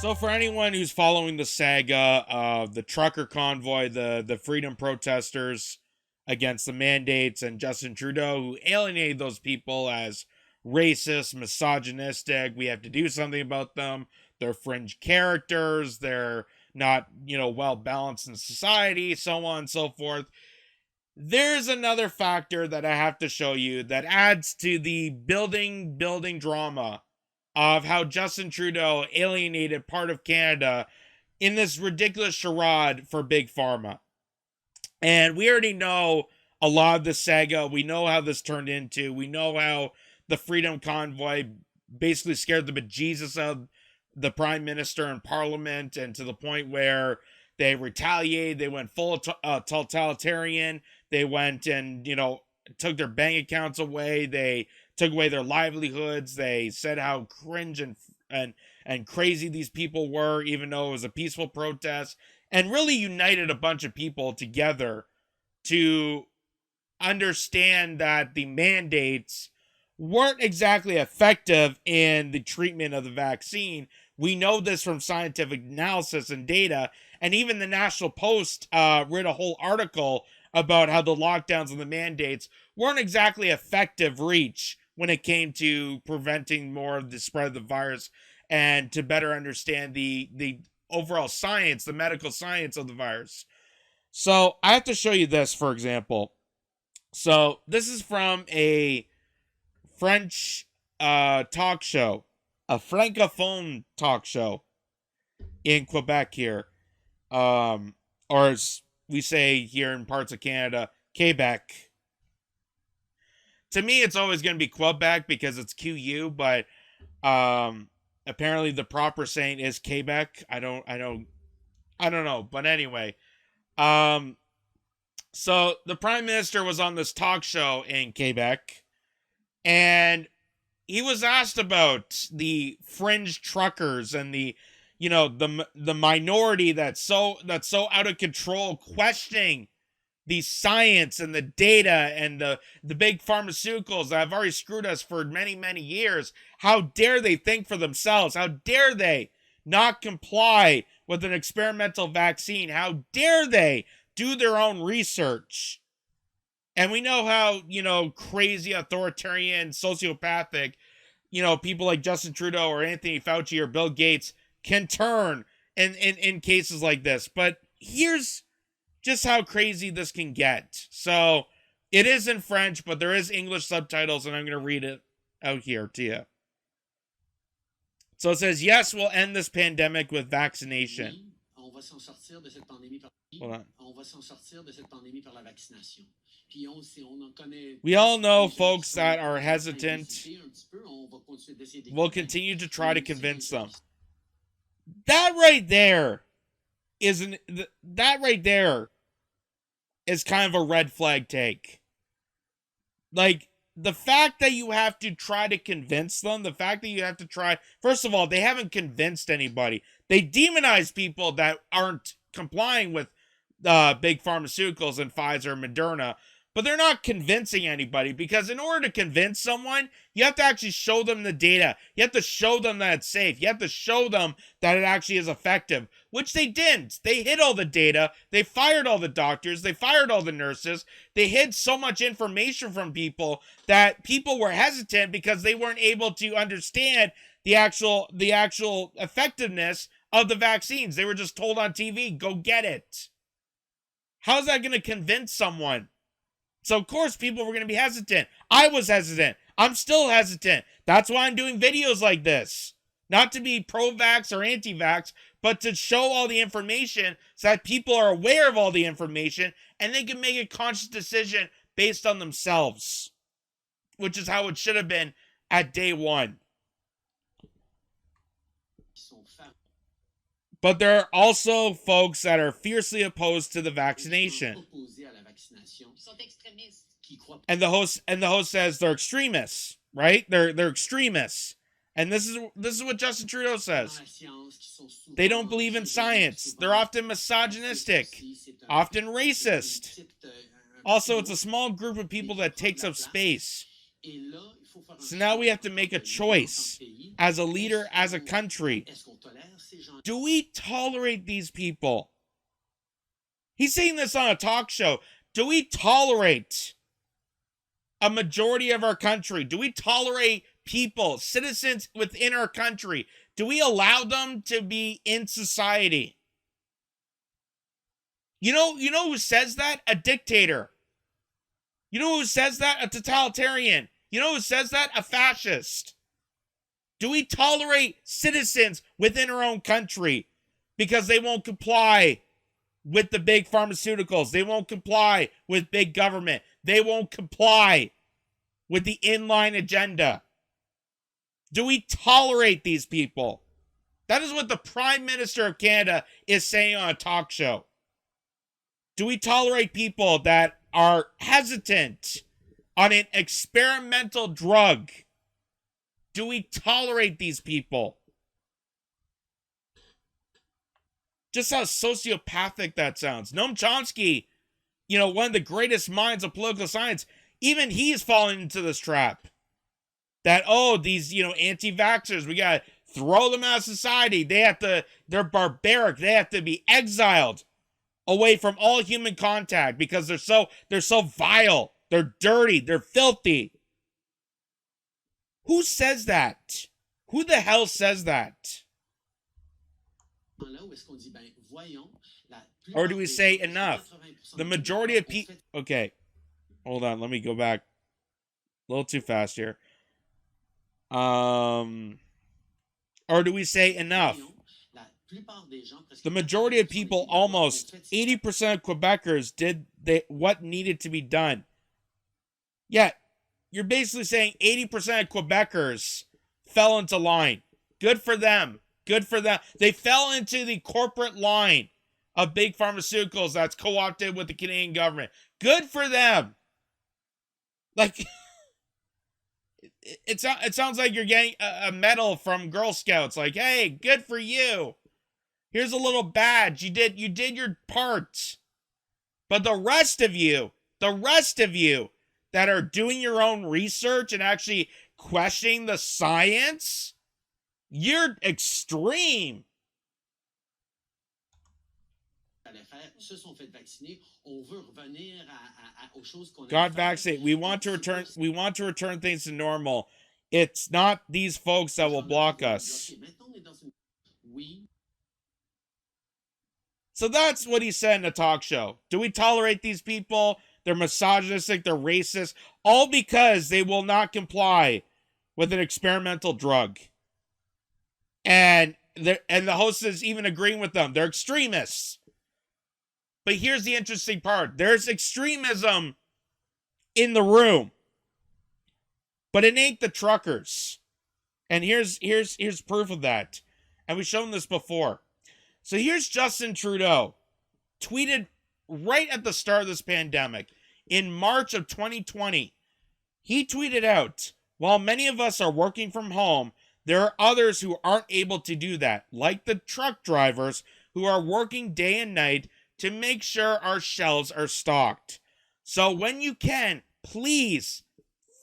So for anyone who's following the saga of the trucker convoy, the freedom protesters against the mandates, and Justin Trudeau, who alienated those people as racist, misogynistic, we have to do something about them. They're fringe characters. They're not, well balanced in society, so on and so forth. There's another factor that I have to show you that adds to the building drama of how Justin Trudeau alienated part of Canada in this ridiculous charade for Big Pharma. And we already know a lot of this saga. We know how this turned into. We know how the Freedom Convoy basically scared the bejesus out of the Prime Minister and Parliament, and to the point where they retaliated. They went full totalitarian. They went and, took their bank accounts away. They took away their livelihoods. They said how cringe and crazy these people were, even though it was a peaceful protest, and really united a bunch of people together to understand that the mandates weren't exactly effective in the treatment of the vaccine. We know this from scientific analysis and data, and even the National Post wrote a whole article about how the lockdowns and the mandates weren't exactly effective reach when it came to preventing more of the spread of the virus and to better understand the overall science, the medical science of the virus. So I have to show you this, for example. So this is from a French talk show, a francophone talk show in Quebec here, or as we say here in parts of Canada, Quebec. To me, it's always going to be Quebec because it's QU, but apparently the proper saying is Quebec. I don't know, but anyway, so the Prime Minister was on this talk show in Quebec, and he was asked about the fringe truckers and the minority that's so out of control, questioning the science and the data and the big pharmaceuticals that have already screwed us for many, many years. How dare they think for themselves? How dare they not comply with an experimental vaccine? How dare they do their own research? And we know how, crazy, authoritarian, sociopathic, people like Justin Trudeau or Anthony Fauci or Bill Gates can turn in cases like this. But here's just how crazy this can get. So it is in French, but there is English subtitles, and I'm going to read it out here to you. So it says, yes, we'll end this pandemic with vaccination. Hold on. We all know folks that are hesitant. We'll continue to try to convince them. That right there is kind of a red flag take. Like, the fact that you have to try to convince them, the fact that you have to try, first of all, they haven't convinced anybody. They demonize people that aren't complying with big pharmaceuticals and Pfizer and Moderna, but they're not convincing anybody, because in order to convince someone, you have to actually show them the data. You have to show them that it's safe. You have to show them that it actually is effective, which they didn't. They hid all the data. They fired all the doctors. They fired all the nurses. They hid so much information from people that people were hesitant because they weren't able to understand the actual effectiveness of the vaccines. They were just told on TV, go get it. How's that going to convince someone? So, of course, people were going to be hesitant. I was hesitant. I'm still hesitant. That's why I'm doing videos like this. Not to be pro-vax or anti-vax, but to show all the information so that people are aware of all the information and they can make a conscious decision based on themselves, which is how it should have been at day one. But there are also folks that are fiercely opposed to the vaccination. And the host says they're extremists, right? They're extremists. And this is what Justin Trudeau says. They don't believe in science. They're often misogynistic, often racist. Also, it's a small group of people that takes up space. So now we have to make a choice as a leader, as a country. Do we tolerate these people? He's saying this on a talk show. Do we tolerate a majority of our country? Do we tolerate people, citizens within our country? Do we allow them to be in society? You know who says that? A dictator. You know who says that? A totalitarian. You know who says that? A fascist. Do we tolerate citizens within our own country because they won't comply with the big pharmaceuticals? They won't comply with big government. They won't comply with the inline agenda. Do we tolerate these people? That is what the Prime Minister of Canada is saying on a talk show. Do we tolerate people that are hesitant on an experimental drug? Do we tolerate these people? Just how sociopathic that sounds. Noam Chomsky, one of the greatest minds of political science, even he's fallen into this trap. That, these, anti-vaxxers, we gotta throw them out of society. They're barbaric. They have to be exiled away from all human contact because they're so vile. They're dirty. They're filthy. Who says that? Who the hell says that? Or do we say enough? The majority of people... Okay, hold on. Let me go back a little too fast here. Or do we say enough? The majority of people, almost 80% of Quebecers, did what needed to be done. Yet, you're basically saying 80% of Quebecers fell into line. Good for them. Good for them. They fell into the corporate line of big pharmaceuticals that's co-opted with the Canadian government. Good for them. Like, it sounds like you're getting a medal from Girl Scouts. Like, hey, good for you. Here's a little badge. You did your part. But the rest of you that are doing your own research and actually questioning the science, you're extreme. God vaccinate. We want to return things to normal. It's not these folks that will block us. So that's what he said in a talk show. Do we tolerate these people? They're misogynistic, they're racist, all because they will not comply with an experimental drug. And the host is even agreeing with them. They're extremists. But here's the interesting part. There's extremism in the room. But it ain't the truckers. And here's proof of that. And we've shown this before. So here's Justin Trudeau, tweeted right at the start of this pandemic, in March of 2020. He tweeted out, while many of us are working from home, there are others who aren't able to do that, like the truck drivers who are working day and night to make sure our shelves are stocked. So when you can, please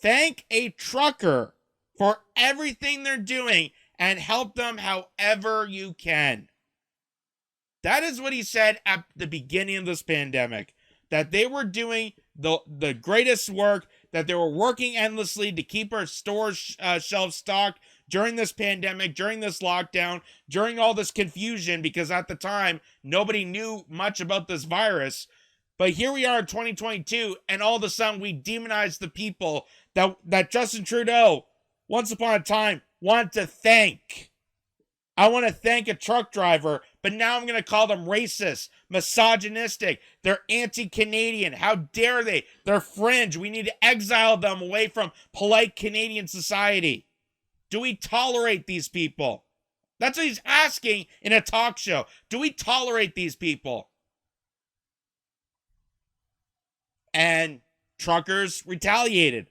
thank a trucker for everything they're doing and help them however you can. That is what he said at the beginning of this pandemic, that they were doing the greatest work, that they were working endlessly to keep our stores shelves stocked during this pandemic, during this lockdown, during all this confusion, because at the time, nobody knew much about this virus. But here we are in 2022, and all of a sudden we demonize the people that Justin Trudeau, once upon a time, wanted to thank. I want to thank a truck driver, but now I'm going to call them racist, misogynistic. They're anti-Canadian. How dare they? They're fringe. We need to exile them away from polite Canadian society. Do we tolerate these people? That's what he's asking in a talk show. Do we tolerate these people? And truckers retaliated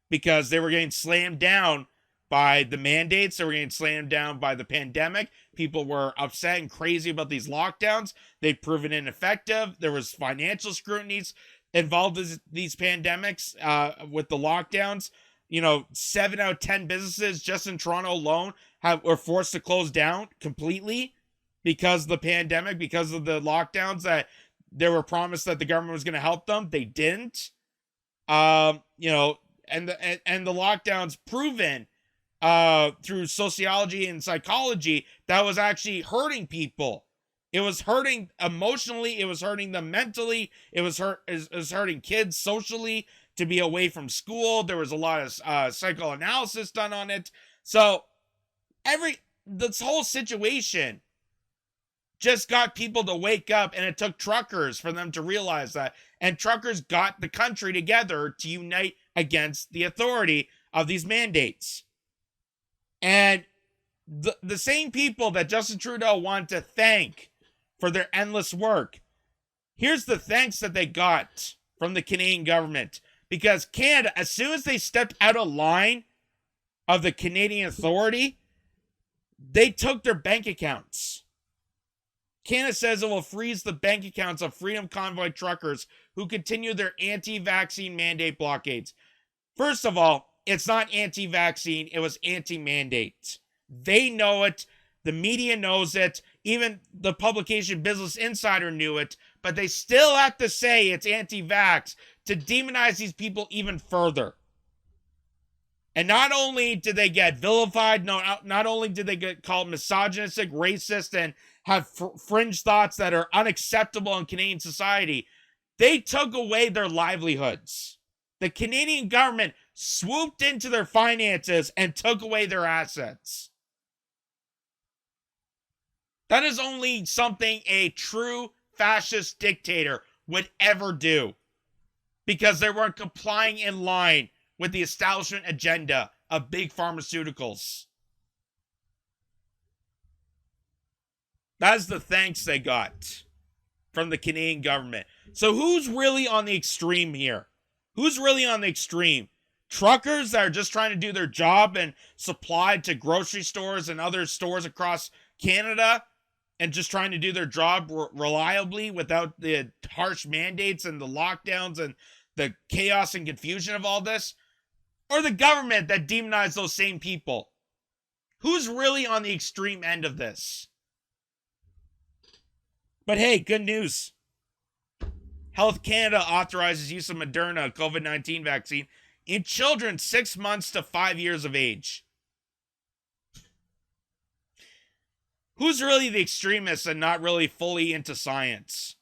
because they were getting slammed down by the mandates. They were getting slammed down by the pandemic. People were upset and crazy about these lockdowns. They've proven ineffective. There was financial scrutinies involved in these pandemics with the lockdowns. 7 out of 10 businesses just in Toronto alone were forced to close down completely because of the pandemic, because of the lockdowns that they were promised that the government was going to help them. They didn't. You know, and the lockdowns proven through sociology and psychology that was actually hurting people. It was hurting emotionally. It was hurting them mentally. It was hurting kids socially to be away from school. There was a lot of psychoanalysis done on it. So this whole situation just got people to wake up, and it took truckers for them to realize that. And truckers got the country together to unite against the authority of these mandates. And the same people that Justin Trudeau wanted to thank for their endless work, here's the thanks that they got from the Canadian government. Because Canada, as soon as they stepped out of line of the Canadian authority, they took their bank accounts. Canada says it will freeze the bank accounts of Freedom Convoy truckers who continue their anti-vaccine mandate blockades. First of all, it's not anti-vaccine, it was anti-mandate. They know it, the media knows it, even the publication Business Insider knew it, but they still have to say it's anti-vax to demonize these people even further. And not only did they get vilified, not only did they get called misogynistic, racist, and have fringe thoughts that are unacceptable in Canadian society, they took away their livelihoods. The Canadian government swooped into their finances and took away their assets. That is only something a true fascist dictator would ever do, because they weren't complying in line with the establishment agenda of big pharmaceuticals. That's the thanks they got from the Canadian government. So who's really on the extreme here? Who's really on the extreme? Truckers that are just trying to do their job and supply to grocery stores and other stores across Canada and just trying to do their job reliably without the harsh mandates and the lockdowns and the chaos and confusion of all this? Or the government that demonized those same people? Who's really on the extreme end of this? But hey, good news. Health Canada authorizes use of Moderna COVID-19 vaccine in children 6 months to 5 years of age. Who's really the extremists and not really fully into science?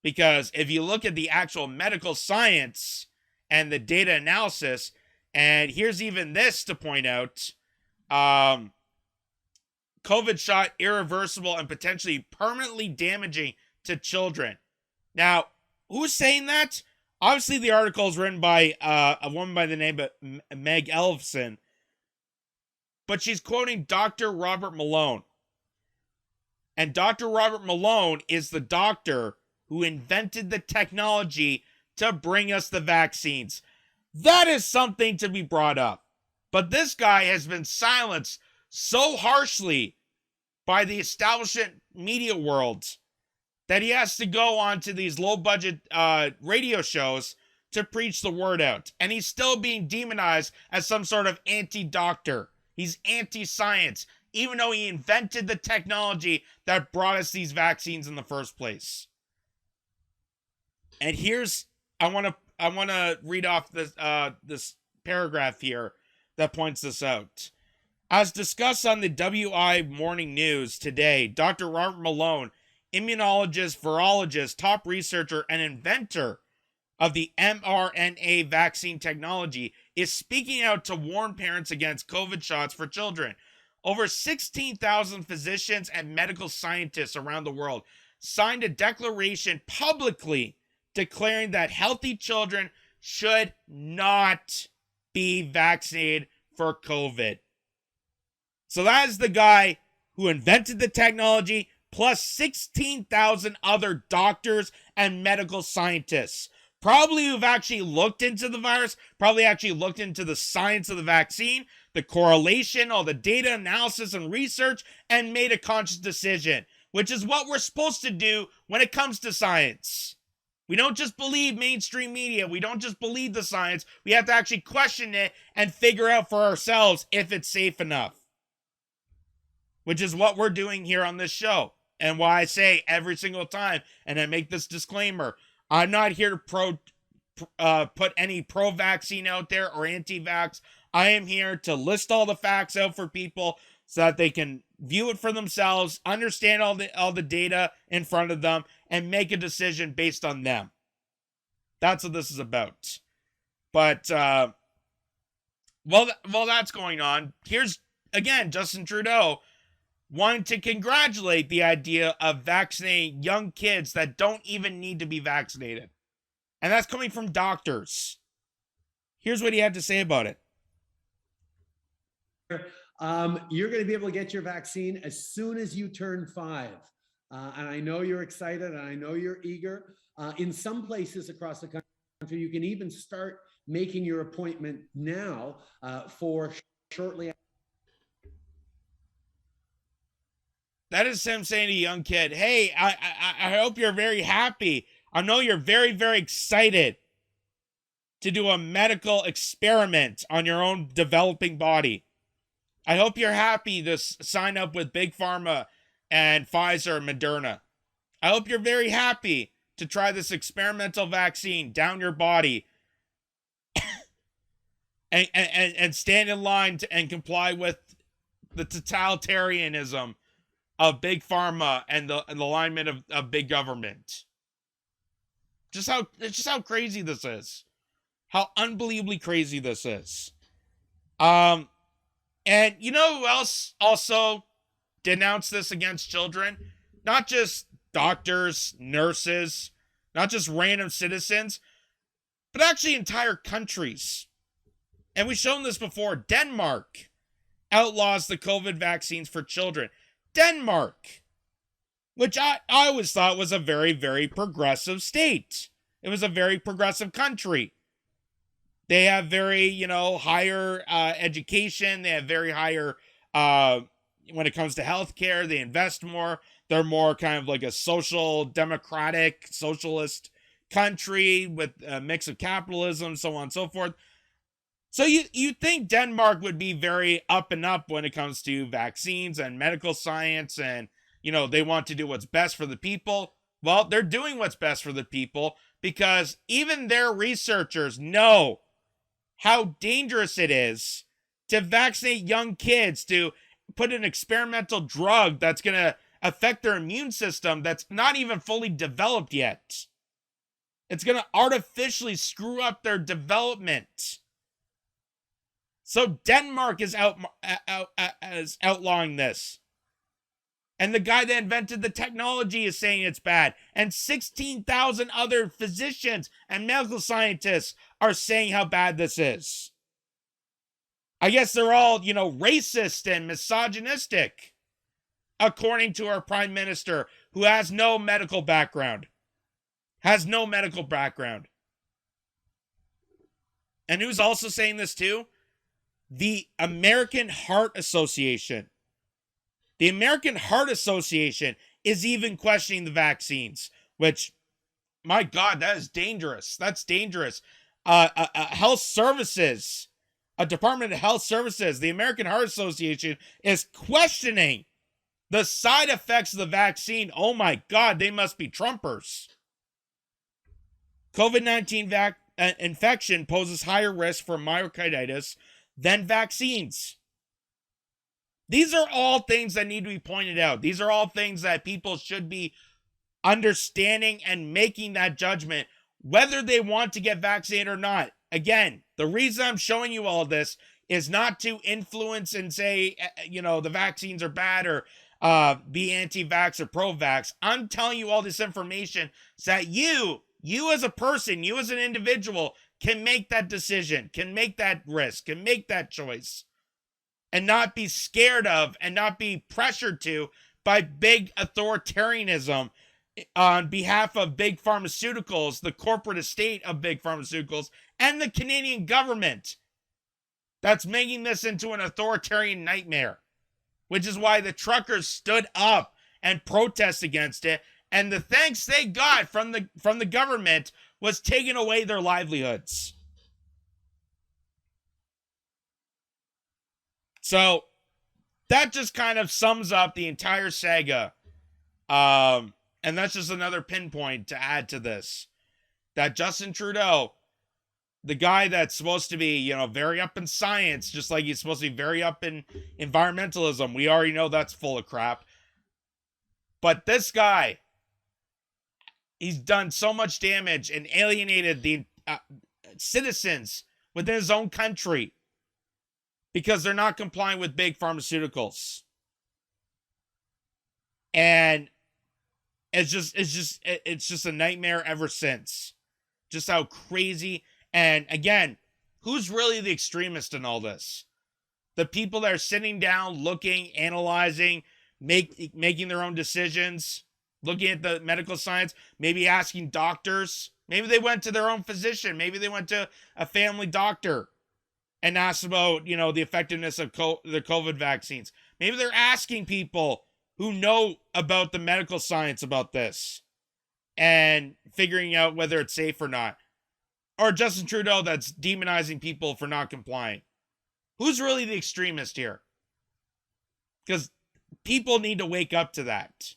Because if you look at the actual medical science and the data analysis, and here's even this to point out, COVID shot irreversible and potentially permanently damaging to children. Now, who's saying that? Obviously, the article is written by a woman by the name of Meg Elfson, but she's quoting Dr. Robert Malone. And Dr. Robert Malone is the doctor who invented the technology to bring us the vaccines. That is something to be brought up. But this guy has been silenced so harshly by the establishment media world that he has to go on to these low-budget radio shows to preach the word out. And he's still being demonized as some sort of anti-doctor. He's anti-science, even though he invented the technology that brought us these vaccines in the first place. And here's, I want to read off this paragraph here that points this out. As discussed on the WI Morning News today, Dr. Robert Malone, immunologist, virologist, top researcher, and inventor of the mRNA vaccine technology, is speaking out to warn parents against COVID shots for children. Over 16,000 physicians and medical scientists around the world signed a declaration publicly declaring that healthy children should not be vaccinated for COVID. So that is the guy who invented the technology, plus 16,000 other doctors and medical scientists, probably who've actually looked into the virus, probably actually looked into the science of the vaccine, the correlation, all the data analysis and research, and made a conscious decision, which is what we're supposed to do when it comes to science. We don't just believe mainstream media. We don't just believe the science. We have to actually question it and figure out for ourselves if it's safe enough. which is what we're doing here on this show. And why I say every single time, and I make this disclaimer, I'm not here to put any pro-vaccine out there or anti-vax. I am here to list all the facts out for people so that they can view it for themselves, understand all the data in front of them, and make a decision based on them. That's what this is about. But while that's going on, here's again Justin Trudeau wanting to congratulate the idea of vaccinating young kids that don't even need to be vaccinated. And that's coming from doctors. Here's what he had to say about it. You're going to be able to get your vaccine as soon as you turn 5. And I know you're excited and I know you're eager. In some places across the country, you can even start making your appointment now for shortly. That is him saying to a young kid, hey, I hope you're very happy. I know you're very, very excited to do a medical experiment on your own developing body. I hope you're happy to sign up with Big Pharma and Pfizer and Moderna. I hope you're very happy to try this experimental vaccine down your body and stand in line and comply with the totalitarianism of Big Pharma and the alignment of big government. Just how crazy this is. How unbelievably crazy this is. And you know who else also denounced this against children? Not just doctors, nurses, not just random citizens, but actually entire countries. And we've shown this before. Denmark outlaws the COVID vaccines for children. Denmark, which I always thought was a very, very progressive state. It was a very progressive country. They have very, higher education. They have very higher, when it comes to healthcare, they invest more. They're more kind of like a social, democratic, socialist country with a mix of capitalism, so on and so forth. So you think Denmark would be very up and up when it comes to vaccines and medical science and, they want to do what's best for the people. Well, they're doing what's best for the people because even their researchers know how dangerous it is to vaccinate young kids, to put an experimental drug that's going to affect their immune system that's not even fully developed yet. It's going to artificially screw up their development. So Denmark is outlawing this. And the guy that invented the technology is saying it's bad. And 16,000 other physicians and medical scientists are saying how bad this is. I guess they're all, racist and misogynistic, according to our prime minister, who has no medical background. And who's also saying this too? The American Heart Association. The American Heart Association is even questioning the vaccines, which, my God, that is dangerous. That's dangerous. Health Services, a Department of Health Services, the American Heart Association is questioning the side effects of the vaccine. Oh my God, they must be Trumpers. COVID-19 infection poses higher risk for myocarditis than vaccines. These are all things that need to be pointed out. These are all things that people should be understanding and making that judgment, whether they want to get vaccinated or not. Again, the reason I'm showing you all this is not to influence and say, the vaccines are bad or be anti-vax or pro-vax. I'm telling you all this information so that you as a person, you as an individual, can make that decision, can make that risk, can make that choice, and not be scared of and not be pressured to by big authoritarianism on behalf of big pharmaceuticals, the corporate estate of big pharmaceuticals, and the Canadian government that's making this into an authoritarian nightmare, which is why the truckers stood up and protest against it. And the thanks they got from the government was taking away their livelihoods. So that just kind of sums up the entire saga. And that's just another pinpoint to add to this. That Justin Trudeau, the guy that's supposed to be, very up in science, just like he's supposed to be very up in environmentalism. We already know that's full of crap. But this guy, he's done so much damage and alienated the citizens within his own country because they're not complying with big pharmaceuticals. And it's just a nightmare ever since. Just how crazy. And again, who's really the extremist in all this? The people that are sitting down, looking, analyzing, making their own decisions, looking at the medical science, maybe asking doctors. Maybe they went to their own physician. Maybe they went to a family doctor and asked about, the effectiveness of the COVID vaccines. Maybe they're asking people who know about the medical science about this and figuring out whether it's safe or not. Or Justin Trudeau that's demonizing people for not complying. Who's really the extremist here? Because people need to wake up to that.